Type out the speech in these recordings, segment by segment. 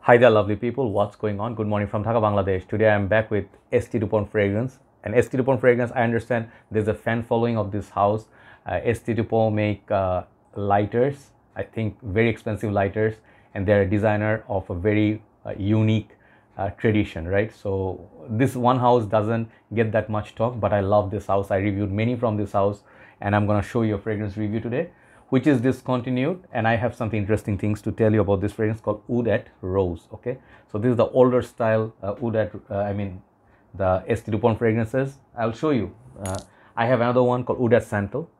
Hi there, lovely people. What's going on? Good morning from Dhaka, Bangladesh. Today I'm back with ST Dupont Fragrance. And ST Dupont Fragrance, I understand there's a fan following of this house. ST Dupont make lighters, I think very expensive lighters, and they're a designer of a very unique tradition, right? So this one house doesn't get that much talk, but I love this house. I reviewed many from this house, and I'm gonna show you a fragrance review today, which is discontinued, and I have something interesting things to tell you about this fragrance called Oud Rose. Okay, so this is the older style the ST Dupont fragrances. I'll show you. I have another one called Oud Santal,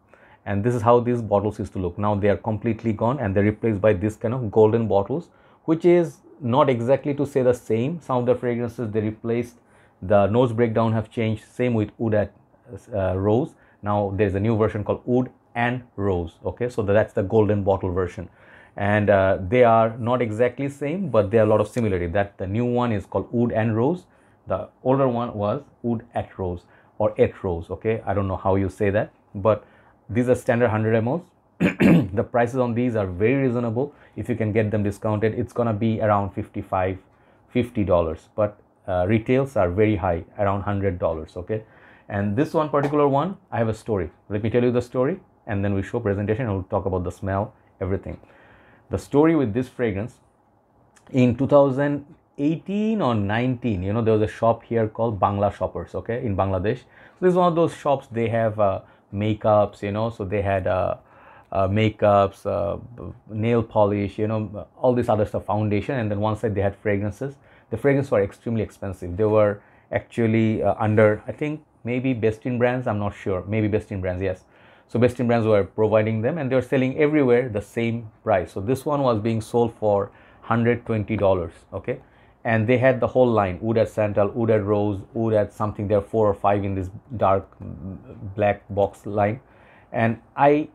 and this is how these bottles used to look. Now they are completely gone and they're replaced by this kind of golden bottles, which is not exactly to say the same. Some of the fragrances they replaced, the nose breakdown have changed. Same with Oud Rose. Now there's a new version called Oud and Rose. Okay, so that's the golden bottle version, and they are not exactly same, but there are a lot of similarity. That the new one is called Oud and Rose. The older one was Oud at Rose or et Rose. Okay, I don't know how you say that, but these are standard 100 ml. The prices on these are very reasonable. If you can get them discounted, it's gonna be around $50, but retails are very high, around $100. Okay, and this one particular one, I have a story. Let me tell you the story, and then we show presentation and we'll talk about the smell, everything. The story with this fragrance, in 2018 or 19, you know, there was a shop here called Bangla Shoppers, okay, in Bangladesh. So this is one of those shops. They have makeups, you know, so they had makeups, nail polish, you know, all this other stuff, foundation, and then one side they had fragrances. The fragrances were extremely expensive. They were actually under, I think, maybe Best in Brands, I'm not sure, maybe Best in Brands, yes. So Best in Brands were providing them, and they were selling everywhere the same price. So this one was being sold for $120, okay, and they had the whole line: Oud Santal, Oud Rose, Oud something. There are 4 or 5 in this dark black box line, and I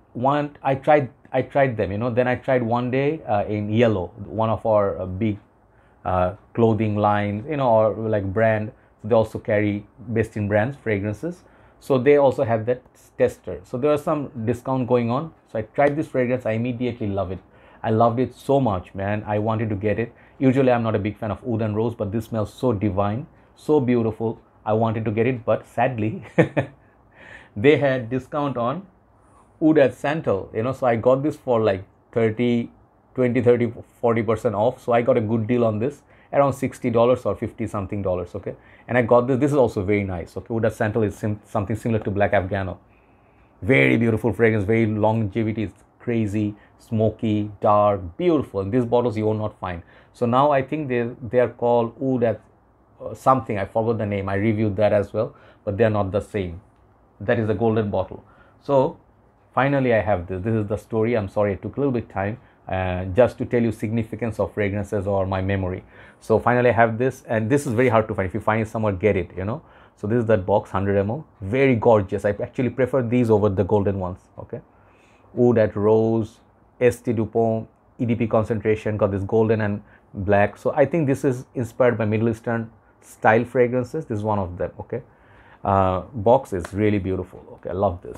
tried them, you know. Then I tried one day in yellow, one of our big clothing lines, you know, or like brand. They also carry Best in Brands fragrances, so they also have that tester. So there was some discount going on, so I tried this fragrance. I immediately love it. I loved it so much, man. I wanted to get it. Usually I'm not a big fan of Oud and Rose, but this smells so divine, so beautiful. I wanted to get it, but sadly they had discount on Oud Santal, you know, so I got this for like 20, 30, 40% off. So I got a good deal on this, around $60 or 50 something dollars. Okay, and I got this. This is also very nice. Okay, Oud Santal is something similar to Black Afghano. Very beautiful fragrance, very longevity, is crazy, smoky, dark, beautiful. And these bottles you will not find. So now I think they are called Oud something. I forgot the name. I reviewed that as well, but they are not the same. That is a golden bottle. So finally I have this. This is the story. I'm sorry it took a little bit time. Just to tell you significance of fragrances or my memory. So finally I have this, and this is very hard to find. If you find it somewhere, get it, you know. So this is that box, 100 ml, very gorgeous. I actually prefer these over the golden ones. Okay, Oud Rose, ST Dupont, EDP concentration, got this golden and black. So I think this is inspired by Middle Eastern style fragrances. This is one of them. Okay, box is really beautiful. Okay, I love this.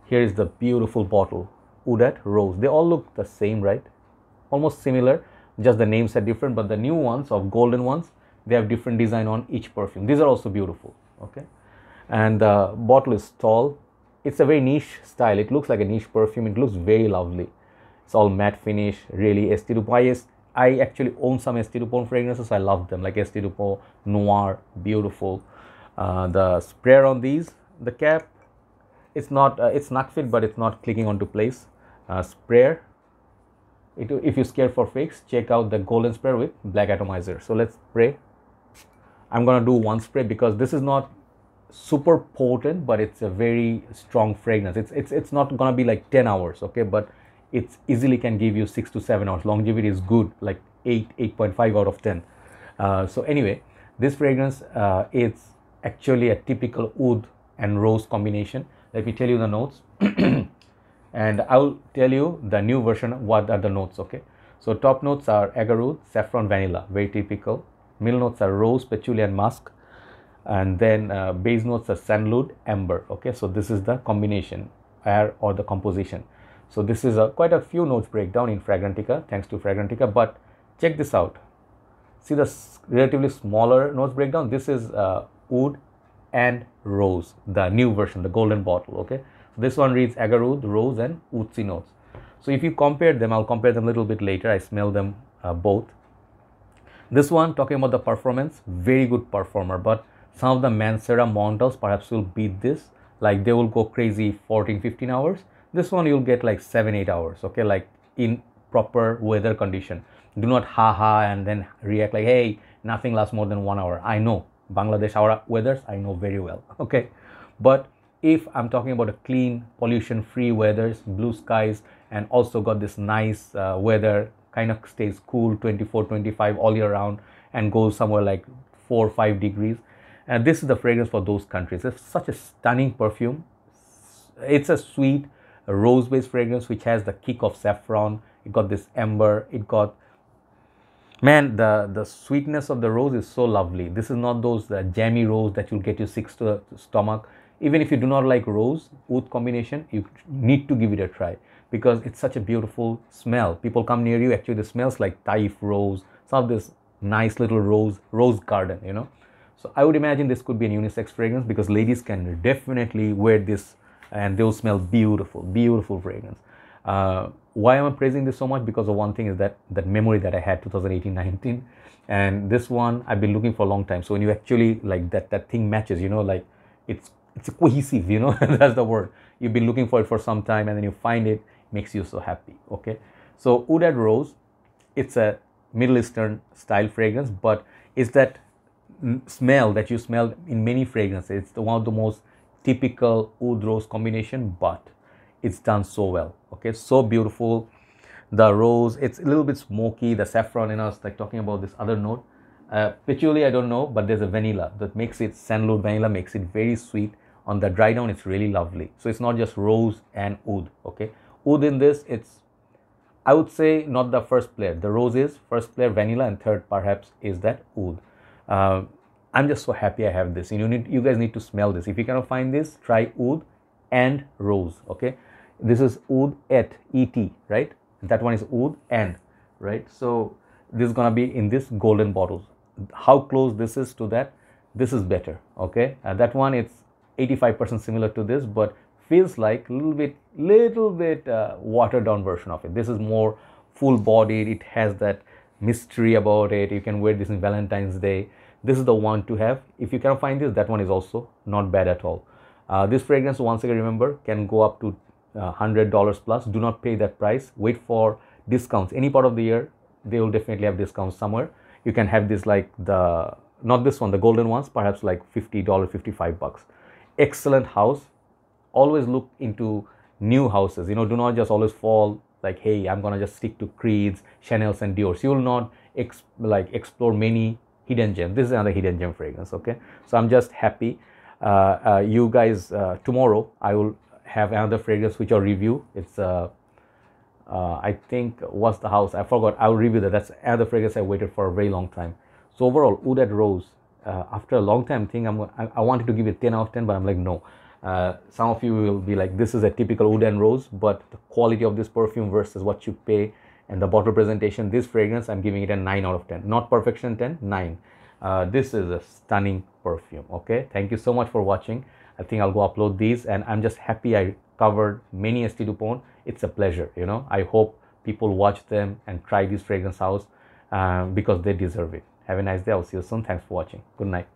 Here is the beautiful bottle, Oud Rose. They all look the same, right? Almost similar, just the names are different, but the new ones of golden ones, they have different design on each perfume. These are also beautiful. Okay, and the bottle is tall. It's a very niche style. It looks like a niche perfume. It looks very lovely. It's all matte finish, really. ST Dupont. I actually own some ST Dupont fragrances. I love them, like ST Dupont Noir, beautiful. The sprayer on these, the cap, it's not it's not fit, but it's not clicking onto place. Sprayer, if you're scared for fakes, check out the golden sprayer with black atomizer. So let's spray. I'm gonna do one spray because this is not super potent, but it's a very strong fragrance. It's not gonna be like 10 hours, okay, but it's easily can give you 6 to 7 hours. Longevity is good, like 8.5 out of 10. So anyway, this fragrance it's actually a typical Oud and Rose combination. Let me tell you the notes and I'll tell you the new version, what are the notes. Okay, so top notes are agar oud, saffron, vanilla, very typical. Middle notes are rose, patchouli and musk, and then base notes are sandalwood, amber. Okay, so this is the combination or the composition. So this is quite a few notes breakdown in Fragrantica, thanks to Fragrantica. But check this out, See the relatively smaller notes breakdown. This is Oud and Rose, the new version, the golden bottle. Okay, so this one reads Agar Oud, Rose, and Woodsy notes. So if you compare them, I'll compare them a little bit later. I smell them both. This one, talking about the performance, very good performer, but some of the Mancera Montals perhaps will beat this. Like they will go crazy 14-15 hours. This one you'll get like 7-8 hours. Okay, like in proper weather condition. Do not ha and then react like, hey, nothing lasts more than 1 hour. I know Bangladesh, our weathers, I know very well. Okay, but if I'm talking about a clean, pollution-free weathers, blue skies, and also got this nice weather, kind of stays cool 24-25 all year round and goes somewhere like 4-5 degrees. And this is the fragrance for those countries. It's such a stunning perfume. It's a sweet rose-based fragrance which has the kick of saffron. It got this amber. It got, man, the sweetness of the rose is so lovely. This is not those jammy rose that will get you sick to the stomach. Even if you do not like rose oud combination, you need to give it a try because it's such a beautiful smell. People come near you, actually, it smells like Taif rose, some of this nice little rose garden, you know. So I would imagine this could be a unisex fragrance because ladies can definitely wear this and they'll smell beautiful, beautiful fragrance. Why am I praising this so much? Because of one thing is that memory that I had 2018-19, and this one I've been looking for a long time. So when you actually like that thing matches, you know, like it's cohesive, you know. That's the word. You've been looking for it for some time and then you find it, makes you so happy. Okay, so Oud Rose, it's a Middle Eastern style fragrance, but it's that smell that you smell in many fragrances. It's one of the most typical Oud Rose combination, but it's done so well. Okay, so beautiful. The rose, it's a little bit smoky. The saffron, you know, it's like talking about this other note. Patchouli, I don't know, but there's a vanilla that makes it, sandalwood vanilla makes it very sweet. On the dry down, it's really lovely. So it's not just rose and oud. Okay, oud in this, it's, I would say, not the first player. The rose is first player, vanilla, and third perhaps is that oud. I'm just so happy I have this. You guys need to smell this. If you cannot find this, try oud and rose. Okay, this is oud et, right? That one is oud and, right? So this is gonna be in this golden bottles. How close this is to that? This is better. Okay, that one, it's 85% similar to this, but feels like a little bit watered down version of it. This is more full bodied. It has that mystery about it. You can wear this in Valentine's Day. This is the one to have. If you cannot find this, that one is also not bad at all. This fragrance, once again, remember, can go up to $100 plus. Do not pay that price. Wait for discounts. Any part of the year, they will definitely have discounts somewhere. You can have this like the, not this one, the golden ones, perhaps like $50, $55. Excellent house. Always look into new houses. You know, do not just always fall like, hey, I'm gonna just stick to Creeds, Chanel's, and Dior's. You will not explore many hidden gems. This is another hidden gem fragrance. Okay, so I'm just happy. You guys, tomorrow I will have another fragrance which I'll review. It's I think, what's the house? I forgot. I'll review that. That's another fragrance I waited for a very long time. So overall, Oud Rose, after a long time thing, I wanted to give it 10 out of 10, but I'm like, no. Some of you will be like, this is a typical Oud Rose, but the quality of this perfume versus what you pay and the bottle presentation, this fragrance, I'm giving it a 9 out of 10. Not perfection 10, 9. This is a stunning perfume. Okay, thank you so much for watching. I think I'll go upload these, and I'm just happy I covered many ST Dupont. It's a pleasure, you know. I hope people watch them and try this fragrance house because they deserve it. Have a nice day. I'll see you soon. Thanks for watching. Good night.